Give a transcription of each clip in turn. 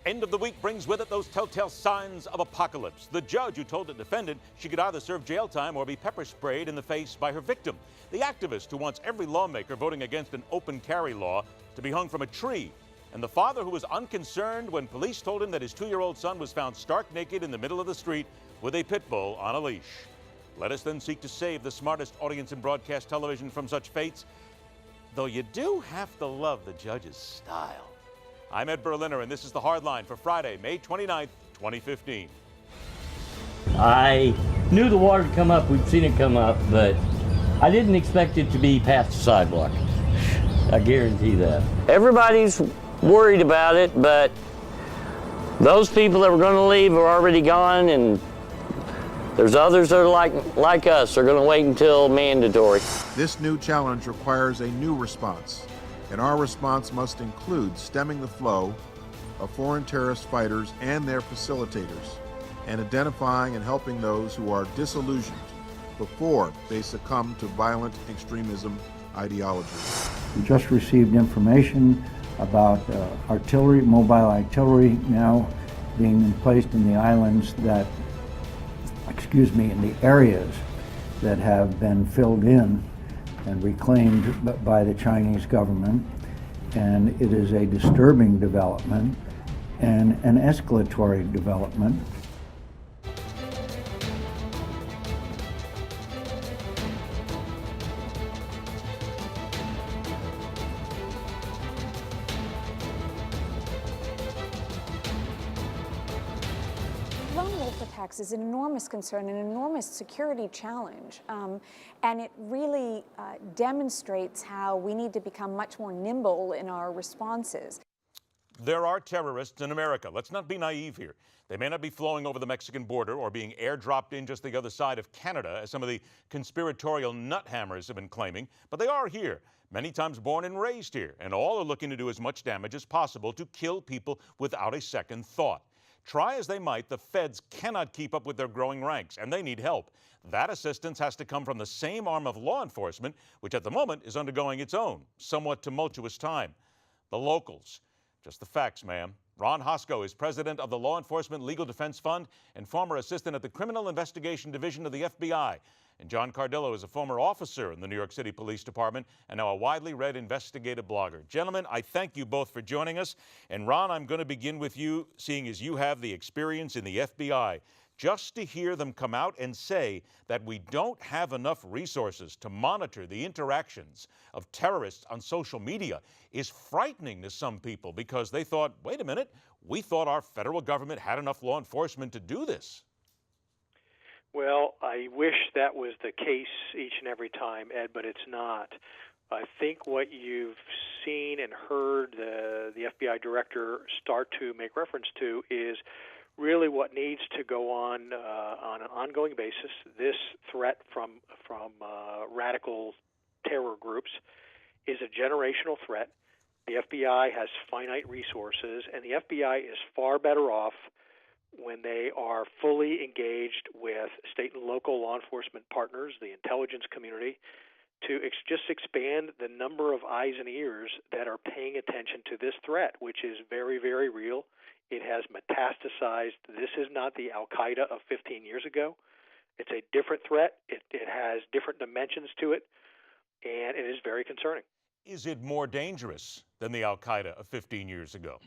End of the week brings with it those telltale signs of apocalypse. The judge who told the defendant she could either serve jail time or be pepper sprayed in the face by her victim. The activist who wants every lawmaker voting against an open carry law to be hung from a tree. And the father who was unconcerned when police told him that his 2-year-old son was found stark naked in the middle of the street with a pit bull on a leash. Let us then seek to save the smartest audience in broadcast television from such fates, though you do have to love the judge's style. I'm Ed Berliner, and this is The Hardline for Friday, May 29th, 2015. I knew the water would come up. We'd seen it come up, but I didn't expect it to be past the sidewalk. I guarantee that. Everybody's worried about it, but those people that were going to leave are already gone, and there's others that are like us. They're going to wait until mandatory. This new challenge requires a new response. And our response must include stemming the flow of foreign terrorist fighters and their facilitators, and identifying and helping those who are disillusioned before they succumb to violent extremism ideology. We just received information about artillery, mobile artillery now being placed in the islands that, in the areas that have been filled in and reclaimed by the Chinese government, and it is a disturbing development and an escalatory development. Attacks is an enormous concern, an enormous security challenge, and it really demonstrates how we need to become much more nimble in our responses. There are terrorists in America. Let's not be naive here. They may not be flowing over the Mexican border or being airdropped in just the other side of Canada, as some of the conspiratorial nuthammers have been claiming, but they are here, many times born and raised here, and all are looking to do as much damage as possible to kill people without a second thought. Try as they might, the feds cannot keep up with their growing ranks, and they need help. That assistance has to come from the same arm of law enforcement, which at the moment is undergoing its own, somewhat tumultuous time. The locals. Just the facts, ma'am. Ron Hosko is president of the Law Enforcement Legal Defense Fund and former assistant at the Criminal Investigation Division of the FBI. And John Cardillo is a former officer in the New York City Police Department and now a widely read investigative blogger. Gentlemen, I thank you both for joining us. And Ron, I'm going to begin with you, seeing as you have the experience in the FBI. Just to hear them come out and say that we don't have enough resources to monitor the interactions of terrorists on social media is frightening to some people, because they thought, wait a minute, we thought our federal government had enough law enforcement to do this. Well, I wish that was the case each and every time, Ed, but it's not. I think what you've seen and heard the FBI director start to make reference to is really what needs to go on an ongoing basis. This threat from radical terror groups is a generational threat. The FBI has finite resources, and the FBI is far better off when they are fully engaged with state and local law enforcement partners, the intelligence community, to just expand the number of eyes and ears that are paying attention to this threat, which is very, very real. It has metastasized. This is not the Al-Qaeda of 15 years ago. It's a different threat. It has different dimensions to it, and it is very concerning. Is it more dangerous than the Al-Qaeda of 15 years ago?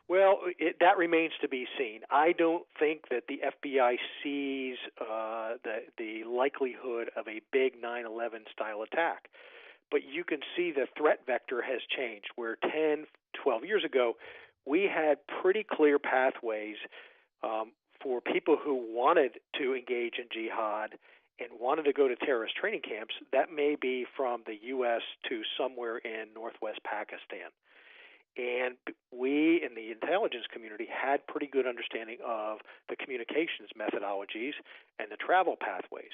Well, that remains to be seen. I don't think that the FBI sees the likelihood of a big 9/11 style attack. But you can see the threat vector has changed, where 10, 12 years ago, we had pretty clear pathways for people who wanted to engage in jihad and wanted to go to terrorist training camps. That may be from the U.S. to somewhere in northwest Pakistan. And we in the intelligence community had pretty good understanding of the communications methodologies and the travel pathways.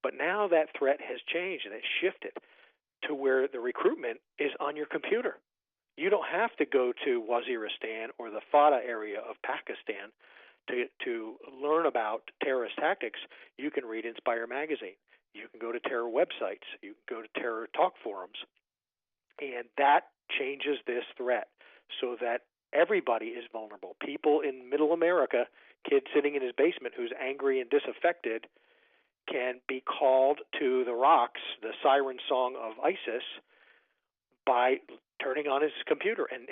But now that threat has changed, and it's shifted to where the recruitment is on your computer. You don't have to go to Waziristan or the FATA area of Pakistan to learn about terrorist tactics. You can read Inspire magazine. You can go to terror websites. You can go to terror talk forums. And that changes this threat, so that everybody is vulnerable. People in middle America, kid sitting in his basement who's angry and disaffected, can be called to the rocks, the siren song of ISIS, by turning on his computer and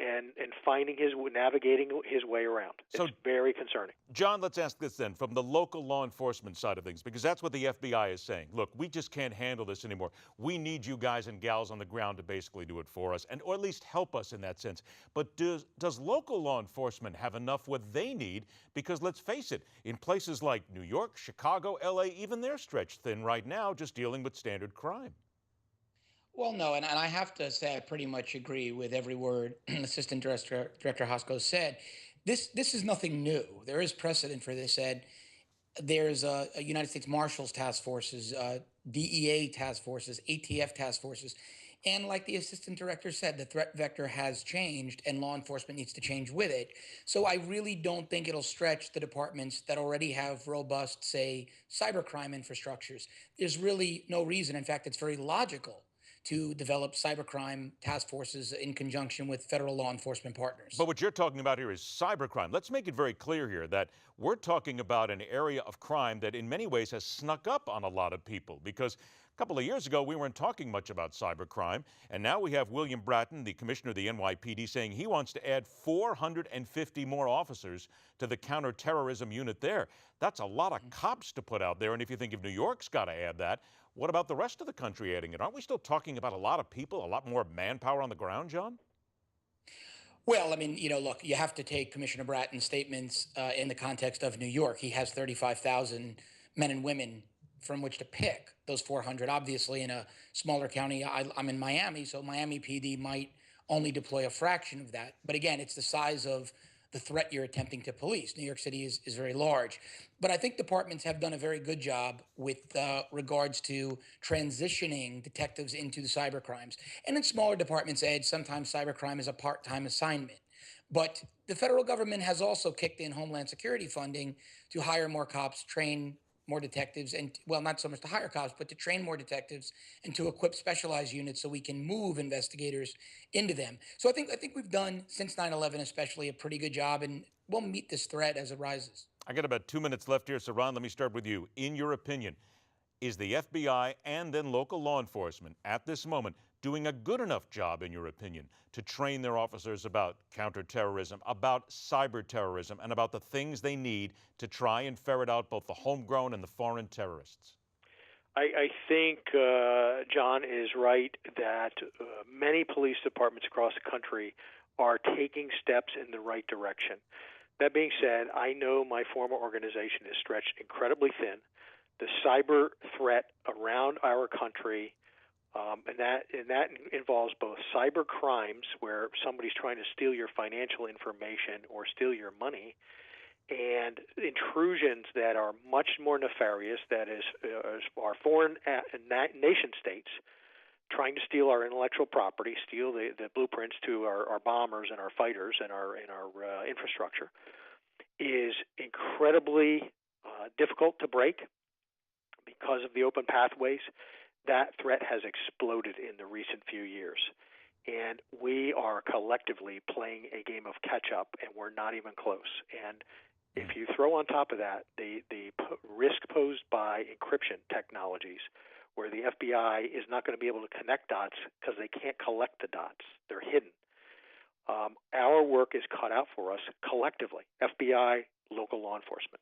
navigating his way around. So, it's very concerning. John, let's ask this then, from the local law enforcement side of things, because that's what the FBI is saying. Look, we just can't handle this anymore. We need you guys and gals on the ground to basically do it for us, or at least help us in that sense. But does local law enforcement have enough what they need? Because let's face it, in places like New York, Chicago, LA, even they're stretched thin right now just dealing with standard crime. Well, no, and I have to say I pretty much agree with every word Assistant Director Hosko said. This is nothing new. There is precedent for this, Ed. There's a United States Marshals task forces, DEA task forces, ATF task forces. And like the Assistant Director said, the threat vector has changed and law enforcement needs to change with it. So I really don't think it'll stretch the departments that already have robust, say, cybercrime infrastructures. There's really no reason. In fact, it's very logical to develop cybercrime task forces in conjunction with federal law enforcement partners. But what you're talking about here is cybercrime. Let's make it very clear here that we're talking about an area of crime that in many ways has snuck up on a lot of people, because a couple of years ago we weren't talking much about cybercrime, and now we have William Bratton, the commissioner of the NYPD, saying he wants to add 450 more officers to the counterterrorism unit there. That's a lot of cops to put out there, and if you think if New York's got to add that, what about the rest of the country adding it? Aren't we still talking about a lot of people, a lot more manpower on the ground, John? Well, I mean, look, you have to take Commissioner Bratton's statements in the context of New York. He has 35,000 men and women from which to pick those 400. Obviously, in a smaller county, I'm in Miami, so Miami PD might only deploy a fraction of that. But again, it's the size of the threat you're attempting to police. New York City is very large. But I think departments have done a very good job with regards to transitioning detectives into the cyber crimes. And in smaller departments, Ed, sometimes cybercrime is a part-time assignment. But the federal government has also kicked in Homeland Security funding to hire more cops, train more detectives, and, well, not so much to hire cops, but to train more detectives and to equip specialized units so we can move investigators into them. So I think we've done, since 9/11 especially, a pretty good job, and we'll meet this threat as it rises. I got about 2 minutes left here, so Ron, let me start with you. In your opinion, is the FBI and then local law enforcement at this moment doing a good enough job, in your opinion, to train their officers about counterterrorism, about cyber terrorism, and about the things they need to try and ferret out both the homegrown and the foreign terrorists? I think John is right that many police departments across the country are taking steps in the right direction. That being said, I know my former organization is stretched incredibly thin. The cyber threat around our country, and that involves both cyber crimes, where somebody's trying to steal your financial information or steal your money, and intrusions that are much more nefarious, that is, our foreign nation states trying to steal our intellectual property, steal the blueprints to our bombers and our fighters and our infrastructure, is incredibly difficult to break because of the open pathways. That threat has exploded in the recent few years. And we are collectively playing a game of catch-up, and we're not even close. And if you throw on top of that the risk posed by encryption technologies, where the FBI is not going to be able to connect dots because they can't collect the dots, they're hidden. Our work is cut out for us collectively, FBI, local law enforcement.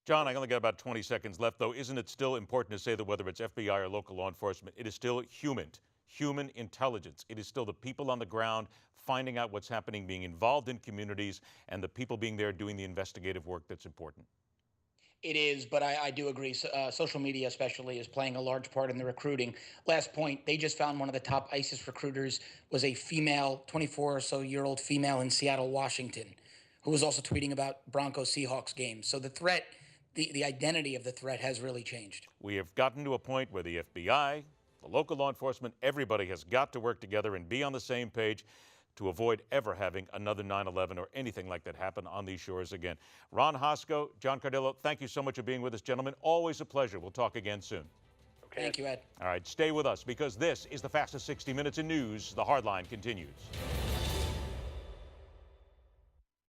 John, I only got about 20 seconds left, though. Isn't it still important to say that whether it's FBI or local law enforcement, it is still human intelligence. It is still the people on the ground finding out what's happening, being involved in communities, and the people being there doing the investigative work that's important? It is, but I do agree. Social media especially is playing a large part in the recruiting. Last point, they just found one of the top ISIS recruiters was a female, 24 or so year old female in Seattle, Washington, who was also tweeting about Broncos-Seahawks games. So the threat, the identity of the threat has really changed. We have gotten to a point where the FBI, the local law enforcement, everybody has got to work together and be on the same page to avoid ever having another 9/11 or anything like that happen on these shores again. Ron Hosko, John Cardillo, thank you so much for being with us, gentlemen. Always a pleasure. We'll talk again soon. Okay. Thank you, Ed. All right, stay with us because this is the fastest 60 minutes in news. The Hardline continues.